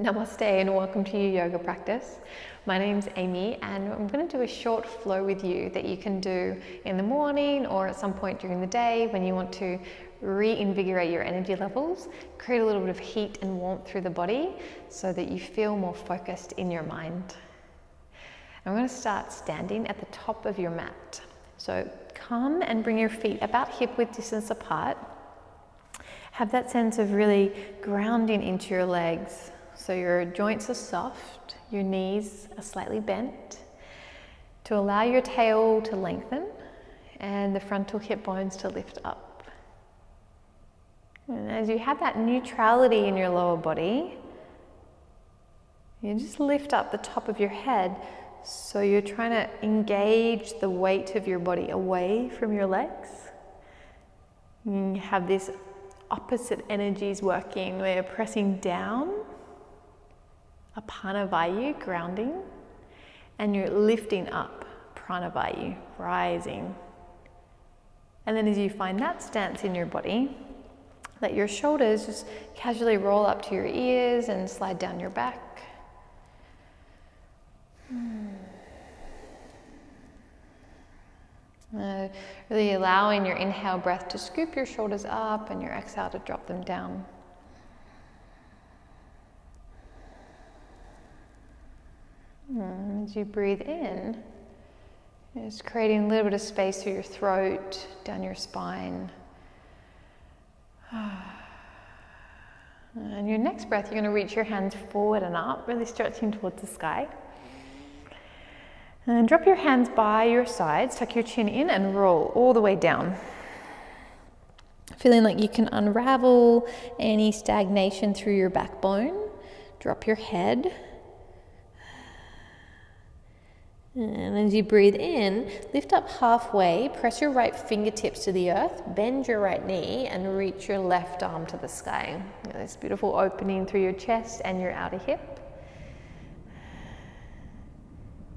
Namaste and welcome to your yoga practice. My name's Amy and I'm going to do a short flow with you that you can do in the morning or at some point during the day when you want to reinvigorate your energy levels, create a little bit of heat and warmth through the body so that you feel more focused in your mind. I'm going to start standing at the top of your mat. So come and bring your feet about hip width distance apart. Have that sense of really grounding into your legs. So your joints are soft, your knees are slightly bent, to allow your tail to lengthen and the frontal hip bones to lift up. And as you have that neutrality in your lower body, you just lift up the top of your head, so you're trying to engage the weight of your body away from your legs. You have this opposite energies working where you're pressing down, Apanavayu, grounding, and you're lifting up, Pranavayu, rising. And then as you find that stance in your body, let your shoulders just casually roll up to your ears and slide down your back. Really allowing your inhale breath to scoop your shoulders up and your exhale to drop them down. As you breathe in, just creating a little bit of space through your throat, down your spine. And your next breath, you're going to reach your hands forward and up, really stretching towards the sky. And drop your hands by your sides, tuck your chin in and roll all the way down. Feeling like you can unravel any stagnation through your backbone. Drop your head. And as you breathe in, lift up halfway, press your right fingertips to the earth, bend your right knee and reach your left arm to the sky. This beautiful opening through your chest and your outer hip.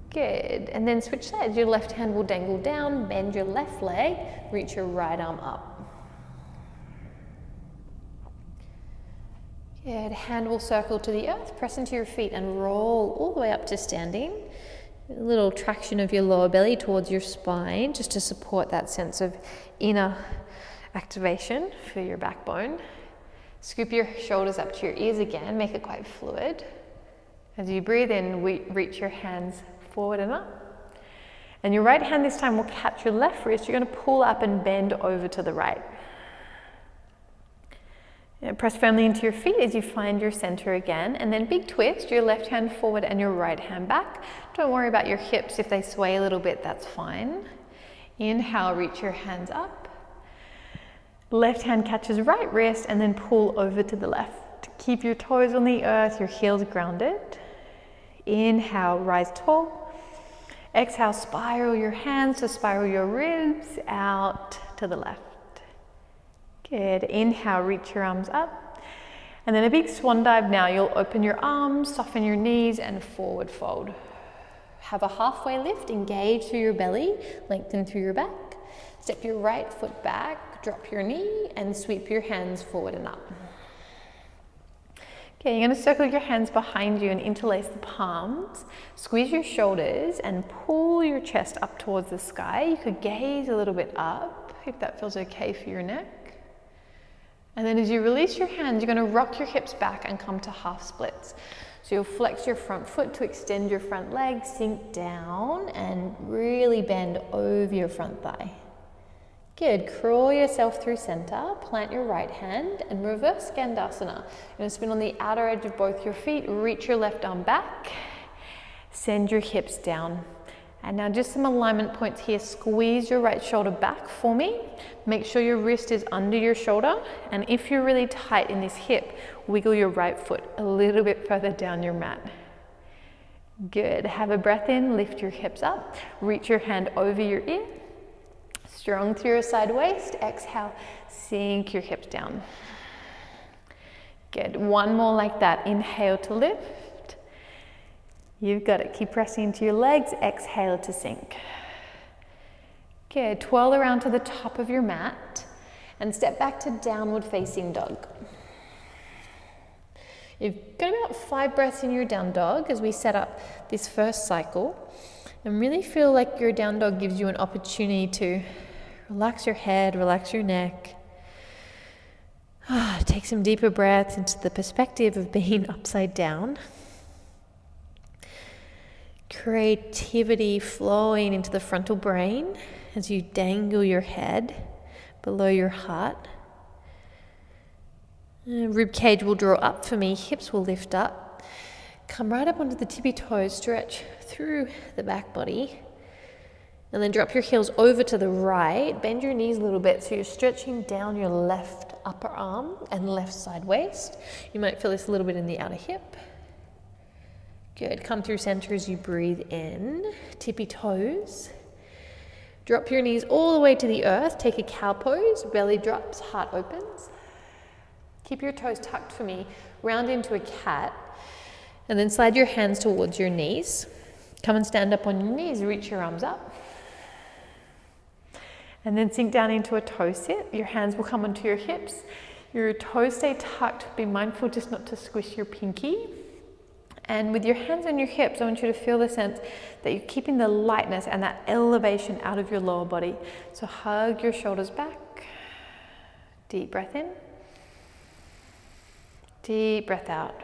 Good, and then switch sides. Your left hand will dangle down, bend your left leg, reach your right arm up. Good, hand will circle to the earth, press into your feet and roll all the way up to standing. A little traction of your lower belly towards your spine just to support that sense of inner activation for your backbone. Scoop your shoulders up to your ears again, make it quite fluid. As you breathe in, reach your hands forward and up. And your right hand this time will catch your left wrist. You're going to pull up and bend over to the right. Press firmly into your feet as you find your center again, and then big twist, your left hand forward and your right hand back. Don't worry about your hips. If they sway a little bit, that's fine. Inhale, reach your hands up. Left hand catches right wrist and then pull over to the left. Keep your toes on the earth, your heels grounded. Inhale, rise tall. Exhale, spiral your hands to spiral your ribs out to the left. Good. Inhale, reach your arms up. And then a big swan dive now. You'll open your arms, soften your knees and forward fold. Have a halfway lift, engage through your belly, lengthen through your back. Step your right foot back, drop your knee and sweep your hands forward and up. Okay, you're going to circle your hands behind you and interlace the palms. Squeeze your shoulders and pull your chest up towards the sky. You could gaze a little bit up if that feels okay for your neck. And then as you release your hands, you're going to rock your hips back and come to half splits. So you'll flex your front foot to extend your front leg, sink down and really bend over your front thigh. Good, crawl yourself through center, plant your right hand and reverse Skandasana. You're going to spin on the outer edge of both your feet, reach your left arm back, send your hips down. And now just some alignment points here. Squeeze your right shoulder back for me. Make sure your wrist is under your shoulder. And if you're really tight in this hip, wiggle your right foot a little bit further down your mat. Good. Have a breath in, lift your hips up. Reach your hand over your ear. Strong through your side waist. Exhale, sink your hips down. Good. One more like that. Inhale to lift. You've got it. Keep pressing into your legs. Exhale to sink. Good. Twirl around to the top of your mat and step back to downward facing dog. You've got about 5 breaths in your down dog as we set up this first cycle, and really feel like your down dog gives you an opportunity to relax your head, relax your neck. Take some deeper breaths into the perspective of being upside down. Creativity flowing into the frontal brain as you dangle your head below your heart. Rib cage will draw up for me, hips will lift up. Come right up onto the tippy toes, stretch through the back body. And then drop your heels over to the right, bend your knees a little bit so you're stretching down your left upper arm and left side waist. You might feel this a little bit in the outer hip. Good, come through center as you breathe in, tippy toes. Drop your knees all the way to the earth, take a cow pose, belly drops, heart opens. Keep your toes tucked for me, round into a cat, and then slide your hands towards your knees. Come and stand up on your knees, reach your arms up. And then sink down into a toe sit. Your hands will come onto your hips. Your toes stay tucked. Be mindful just not to squish your pinky. And with your hands on your hips, I want you to feel the sense that you're keeping the lightness and that elevation out of your lower body. So hug your shoulders back. Deep breath in. Deep breath out.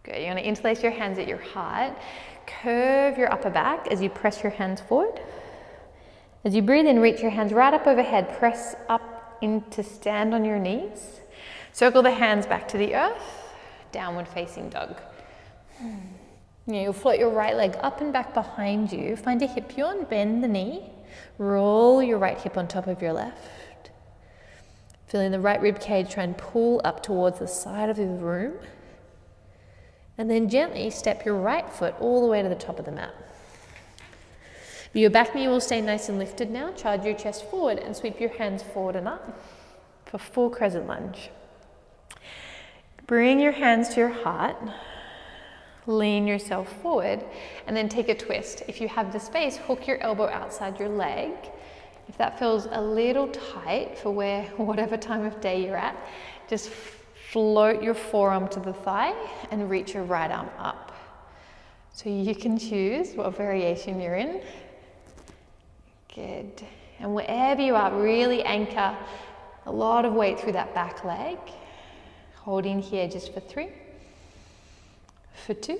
Good. You're going to interlace your hands at your heart. Curve your upper back as you press your hands forward. As you breathe in, reach your hands right up overhead. Press up into stand on your knees. Circle the hands back to the earth. Downward facing dog. You'll float your right leg up and back behind you. Find a hip yawn, bend the knee. Roll your right hip on top of your left. Feeling the right rib cage, try and pull up towards the side of the room. And then gently step your right foot all the way to the top of the mat. Your back knee will stay nice and lifted now. Charge your chest forward and sweep your hands forward and up for full crescent lunge. Bring your hands to your heart. Lean yourself forward and then take a twist. If you have the space, hook your elbow outside your leg. If that feels a little tight for whatever time of day you're at, just float your forearm to the thigh and reach your right arm up. So you can choose what variation you're in. Good. And wherever you are, really anchor a lot of weight through that back leg. Holding here just for 3, for 2,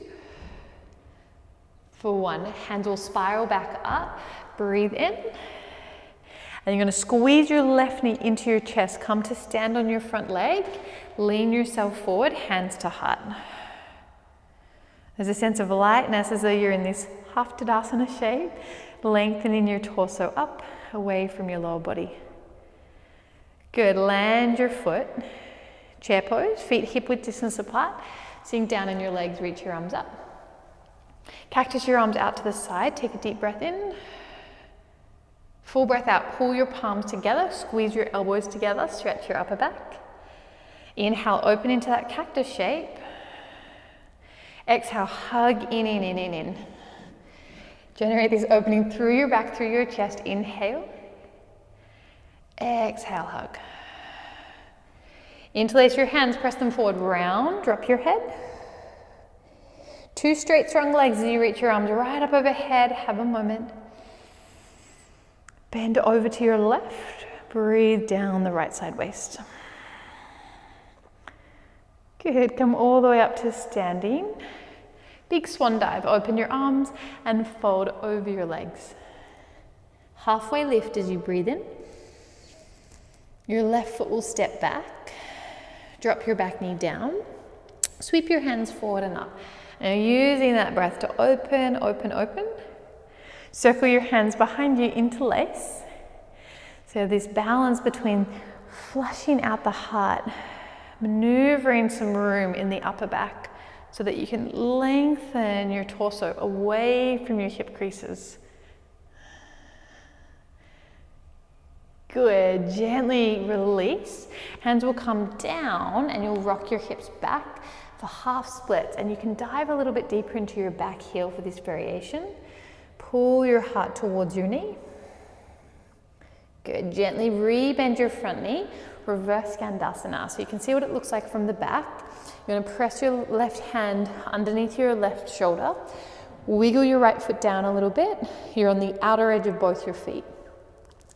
for 1. Hands will spiral back up. Breathe in. And you're going to squeeze your left knee into your chest. Come to stand on your front leg. Lean yourself forward, hands to heart. There's a sense of lightness as though you're in this half Tadasana shape, lengthening your torso up, away from your lower body. Good. Land your foot. Chair pose, feet hip width distance apart. Sink down on your legs, reach your arms up. Cactus your arms out to the side. Take a deep breath in. Full breath out. Pull your palms together. Squeeze your elbows together. Stretch your upper back. Inhale, open into that cactus shape. Exhale, hug in. Generate this opening through your back, through your chest. Inhale. Exhale, hug. Interlace your hands, press them forward, round, drop your head. 2 straight strong legs as you reach your arms right up overhead. Have a moment. Bend over to your left. Breathe down the right side waist. Good, come all the way up to standing. Big swan dive, open your arms and fold over your legs. Halfway lift as you breathe in. Your left foot will step back. Drop your back knee down. Sweep your hands forward and up. And using that breath to open. Circle your hands behind you, interlace. So this balance between flushing out the heart, maneuvering some room in the upper back so that you can lengthen your torso away from your hip creases. Good, gently release. Hands will come down and you'll rock your hips back for half splits, and you can dive a little bit deeper into your back heel for this variation. Pull your heart towards your knee. Good, gently rebend your front knee, reverse Skandasana. So you can see what it looks like from the back. You're gonna press your left hand underneath your left shoulder. Wiggle your right foot down a little bit. You're on the outer edge of both your feet.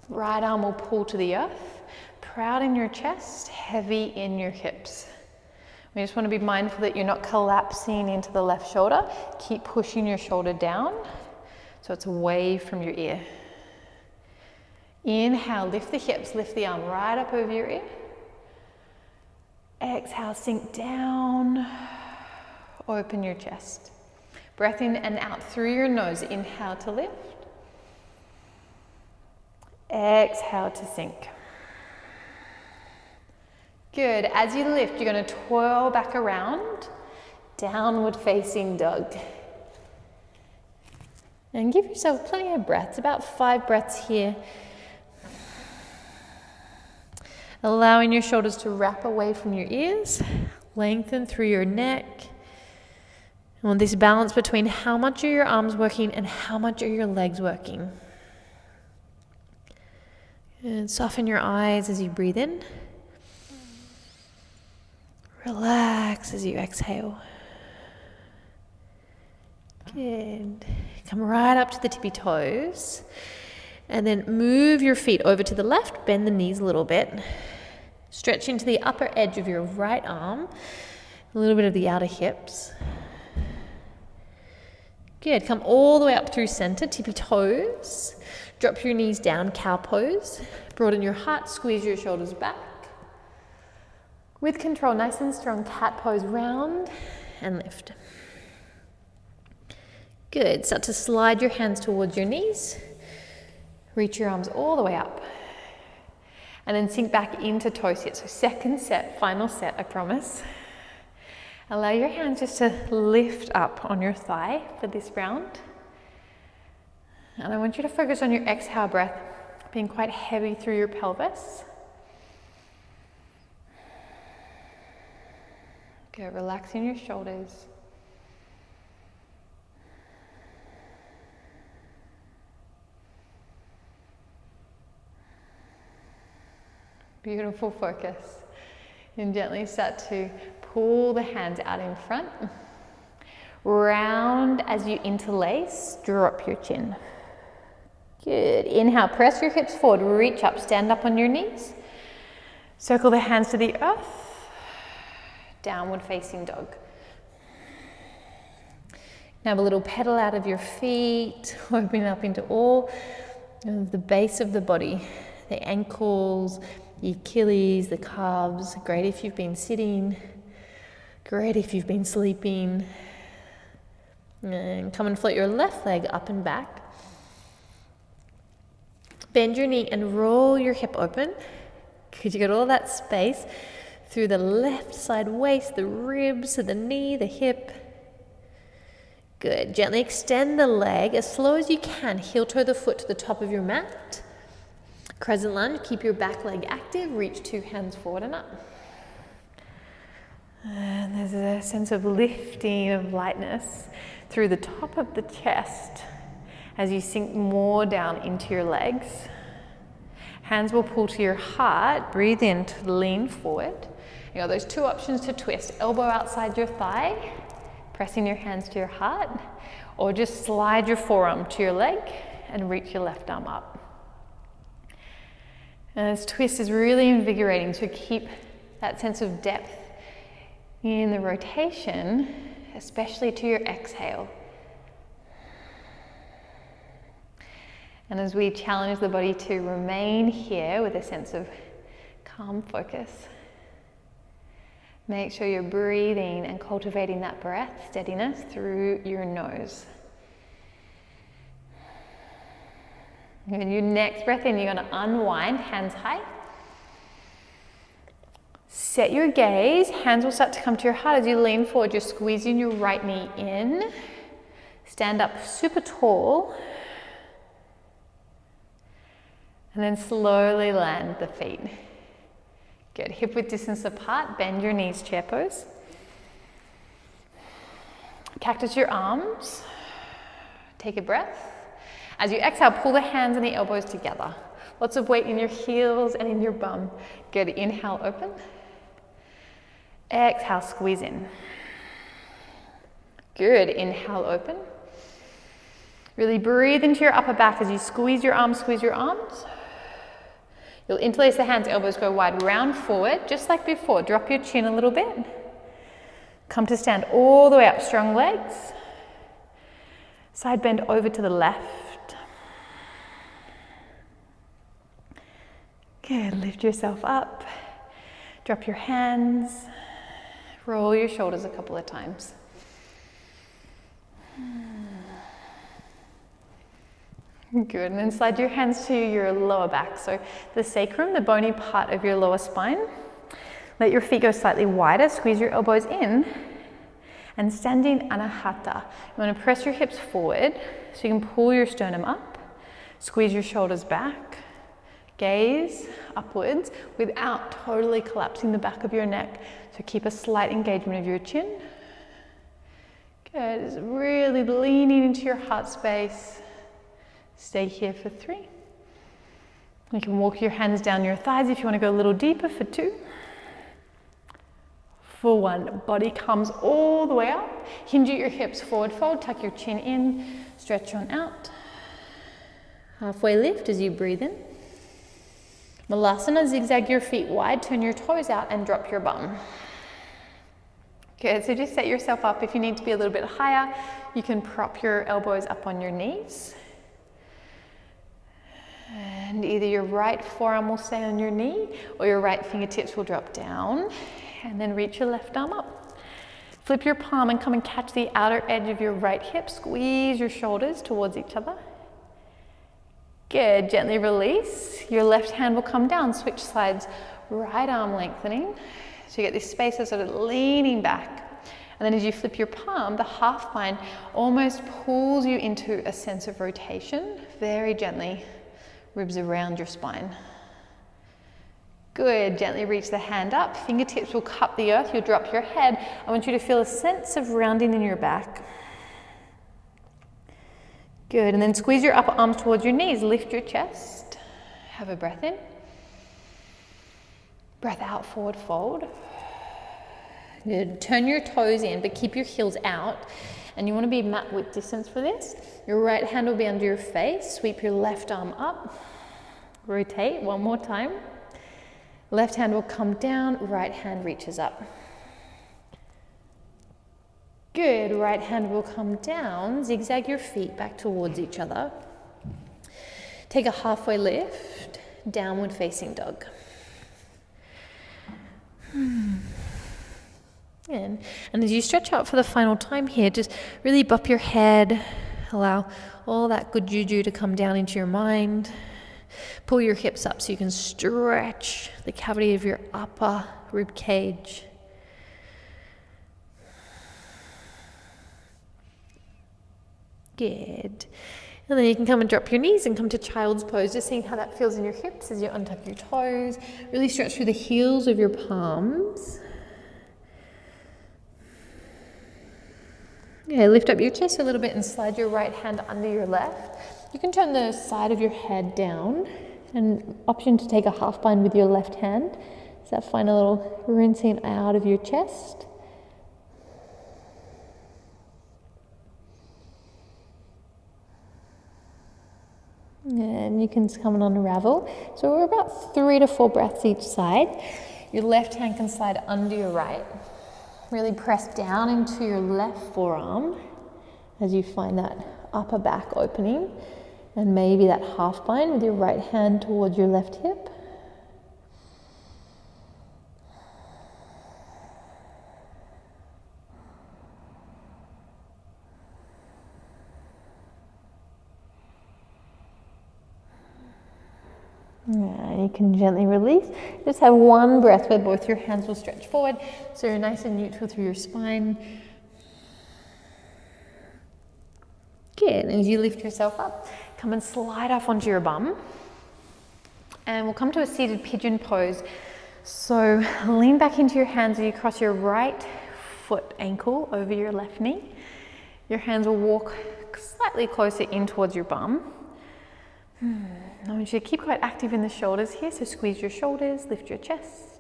Right arm will pull to the earth. Proud in your chest, heavy in your hips. We just want to be mindful that you're not collapsing into the left shoulder. Keep pushing your shoulder down so it's away from your ear. Inhale, lift the hips, lift the arm right up over your ear. Exhale, sink down, open your chest. Breath in and out through your nose. Inhale to lift. Exhale to sink. Good. As you lift, you're going to twirl back around, downward facing dog. And give yourself plenty of breaths, about 5 breaths here. Allowing your shoulders to wrap away from your ears, lengthen through your neck. You want this balance between how much are your arms working and how much are your legs working. And soften your eyes as you breathe in. Relax as you exhale. Good. Come right up to the tippy toes. And then move your feet over to the left, bend the knees a little bit. Stretch into the upper edge of your right arm, a little bit of the outer hips. Good. Come all the way up through center, tippy toes. Drop your knees down, cow pose. Broaden your heart, squeeze your shoulders back. With control, nice and strong, cat pose, round and lift. Good. Start to slide your hands towards your knees. Reach your arms all the way up. And then sink back into toe sit. So second set, final set, I promise. Allow your hands just to lift up on your thigh for this round. And I want you to focus on your exhale breath, being quite heavy through your pelvis. Good, relaxing your shoulders. Beautiful focus. And gently start to pull the hands out in front. Round as you interlace, drop your chin. Good. Inhale, press your hips forward, reach up, stand up on your knees. Circle the hands to the earth. Downward facing dog. Now have a little pedal out of your feet, open up into all of the base of the body, the ankles, the Achilles, the calves. Great if you've been sitting, great if you've been sleeping. And come and float your left leg up and back. Bend your knee and roll your hip open. Could you get all that space through the left side waist, the ribs, the knee, the hip. Good. Gently extend the leg as slow as you can. Heel toe the foot to the top of your mat. Crescent lunge. Keep your back leg active. Reach 2 hands forward and up. And there's a sense of lifting, of lightness through the top of the chest as you sink more down into your legs. Hands will pull to your heart. Breathe in to lean forward. You got those 2 options to twist. Elbow outside your thigh, pressing your hands to your heart, or just slide your forearm to your leg and reach your left arm up. And this twist is really invigorating, so keep that sense of depth in the rotation, especially to your exhale. And as we challenge the body to remain here with a sense of calm focus, make sure you're breathing and cultivating that breath, steadiness through your nose. And your next breath in, you're going to unwind, hands high. Set your gaze, hands will start to come to your heart as you lean forward. You're squeezing your right knee in. Stand up super tall. And then slowly land the feet. Good. Hip width distance apart. Bend your knees, chair pose. Cactus your arms. Take a breath. As you exhale, pull the hands and the elbows together. Lots of weight in your heels and in your bum. Good. Inhale, open. Exhale, squeeze in. Good, inhale, open. Really breathe into your upper back as you squeeze your arms, squeeze your arms. You'll interlace the hands, elbows go wide, round forward, just like before. Drop your chin a little bit. Come to stand all the way up, strong legs. Side bend over to the left. Good, lift yourself up. Drop your hands. Roll your shoulders a couple of times. Good, and then slide your hands to your lower back. So the sacrum, the bony part of your lower spine. Let your feet go slightly wider, squeeze your elbows in, and standing anahata. You want to press your hips forward so you can pull your sternum up, squeeze your shoulders back, gaze upwards without totally collapsing the back of your neck. So keep a slight engagement of your chin. Good, just really leaning into your heart space. Stay here for 3. You can walk your hands down your thighs if you want to go a little deeper for 2. For 1, body comes all the way up. Hinge at your hips, forward fold, tuck your chin in, stretch on out. Halfway lift as you breathe in. Malasana, zigzag your feet wide, turn your toes out and drop your bum. Good, so just set yourself up. If you need to be a little bit higher, you can prop your elbows up on your knees. And either your right forearm will stay on your knee or your right fingertips will drop down, and then reach your left arm up. Flip your palm and come and catch the outer edge of your right hip. Squeeze your shoulders towards each other. Good, gently release. Your left hand will come down, switch sides, right arm lengthening. So you get this space of sort of leaning back. And then as you flip your palm, the half spine almost pulls you into a sense of rotation, very gently. Ribs around your spine. Good, gently reach the hand up, fingertips will cup the earth, you'll drop your head. I want you to feel a sense of rounding in your back. Good, and then squeeze your upper arms towards your knees, lift your chest. Have a breath in. Breath out, forward fold. Good, turn your toes in, but keep your heels out. And you want to be mat width distance for this. Your right hand will be under your face. Sweep your left arm up. Rotate, 1 more time. Left hand will come down, right hand reaches up. Good, right hand will come down. Zigzag your feet back towards each other. Take a halfway lift, downward facing dog. And as you stretch out for the final time here, just really bop your head, allow all that good juju to come down into your mind. Pull your hips up so you can stretch the cavity of your upper rib cage. Good. And then you can come and drop your knees and come to child's pose, just seeing how that feels in your hips as you untuck your toes. Really stretch through the heels of your palms. Yeah, lift up your chest a little bit and slide your right hand under your left. You can turn the side of your head down, and option to take a half bind with your left hand. So that find a little rinsing out of your chest. And you can come and unravel. So we're about 3 to 4 breaths each side. Your left hand can slide under your right. Really press down into your left forearm as you find that upper back opening, and maybe that half bind with your right hand towards your left hip. Yeah, you can gently release. Just have 1 breath where both your hands will stretch forward, so you're nice and neutral through your spine. Good, and as you lift yourself up, come and slide off onto your bum. And we'll come to a seated pigeon pose. So lean back into your hands as you cross your right foot ankle over your left knee. Your hands will walk slightly closer in towards your bum. I want you to keep quite active in the shoulders here, so squeeze your shoulders, lift your chest.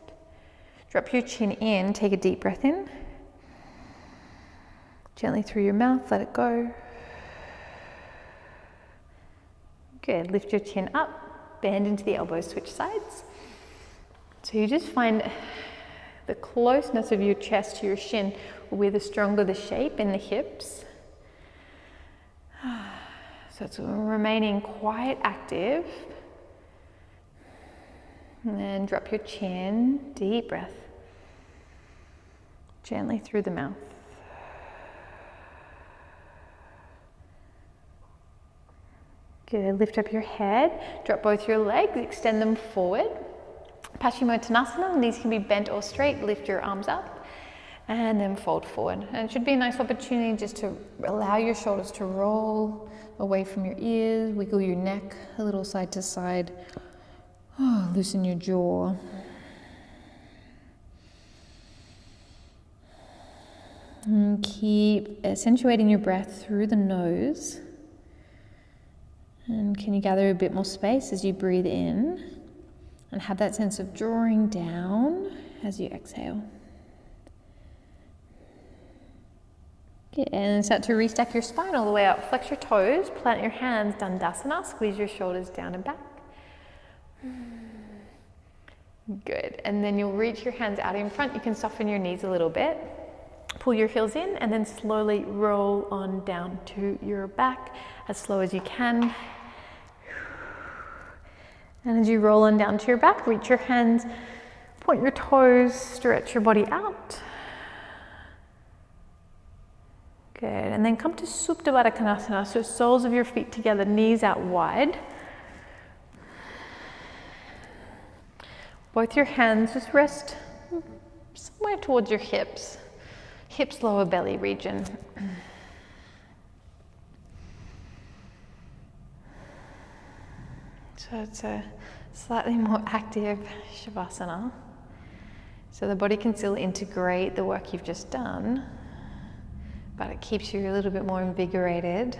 Drop your chin in, take a deep breath in. Gently through your mouth, let it go. Good, lift your chin up, bend into the elbows, switch sides. So you just find the closeness of your chest to your shin will be the stronger the shape in the hips. So it's remaining quite active. And then drop your chin, deep breath. Gently through the mouth. Good, lift up your head, drop both your legs, extend them forward. Paschimottanasana, knees can be bent or straight, lift your arms up and then fold forward. And it should be a nice opportunity just to allow your shoulders to roll away from your ears, wiggle your neck a little side to side, loosen your jaw. And keep accentuating your breath through the nose. And can you gather a bit more space as you breathe in and have that sense of drawing down as you exhale. Okay, and start to restack your spine all the way up. Flex your toes, plant your hands, Gandasana, squeeze your shoulders down and back. Good, and then you'll reach your hands out in front. You can soften your knees a little bit. Pull your heels in and then slowly roll on down to your back as slow as you can. And as you roll on down to your back, reach your hands, point your toes, stretch your body out. Good, and then come to Supta Baddha Konasana, so soles of your feet together, knees out wide. Both your hands just rest somewhere towards your hips. Hips, lower belly region. So it's a slightly more active Shavasana. So the body can still integrate the work you've just done, but it keeps you a little bit more invigorated,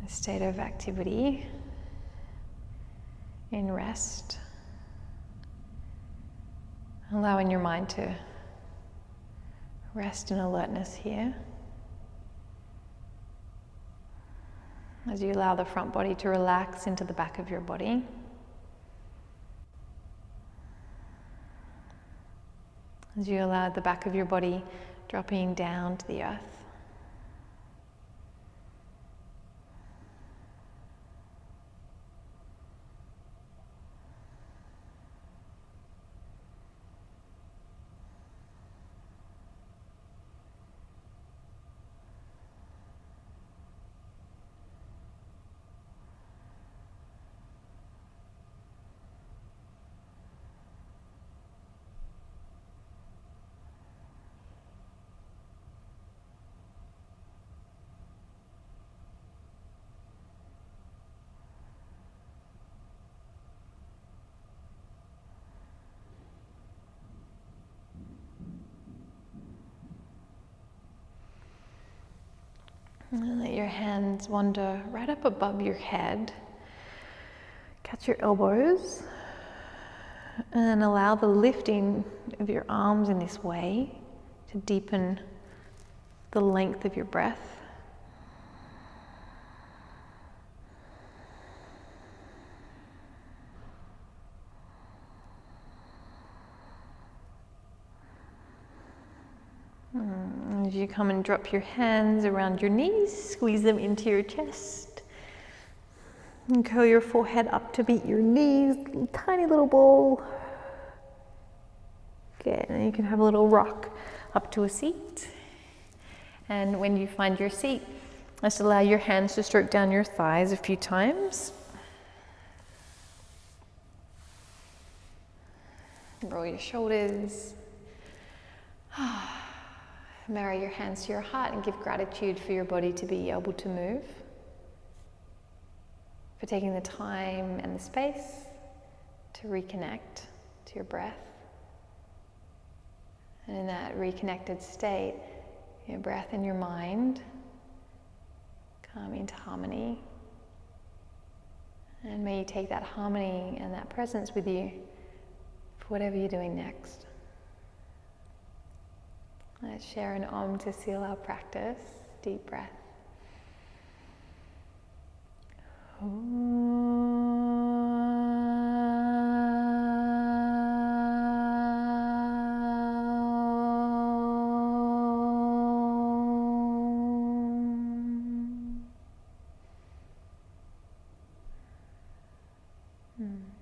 a state of activity, in rest. Allowing your mind to rest in alertness here. As you allow the front body to relax into the back of your body. As you allow the back of your body dropping down to the earth. And let your hands wander right up above your head. Catch your elbows and allow the lifting of your arms in this way to deepen the length of your breath. As you come and drop your hands around your knees, squeeze them into your chest. And curl your forehead up to meet your knees, tiny little ball. Good, and you can have a little rock up to a seat. And when you find your seat, just allow your hands to stroke down your thighs a few times. Roll your shoulders. Marry your hands to your heart and give gratitude for your body to be able to move. For taking the time and the space to reconnect to your breath. And in that reconnected state, your breath and your mind come into harmony. And may you take that harmony and that presence with you for whatever you're doing next. Let's share an Om to seal our practice. Deep breath.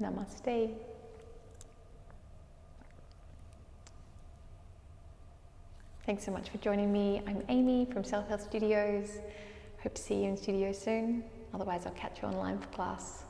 Namaste. Thanks so much for joining me. I'm Amy from Self Health Studios. Hope to see you in studio soon. Otherwise, I'll catch you online for class.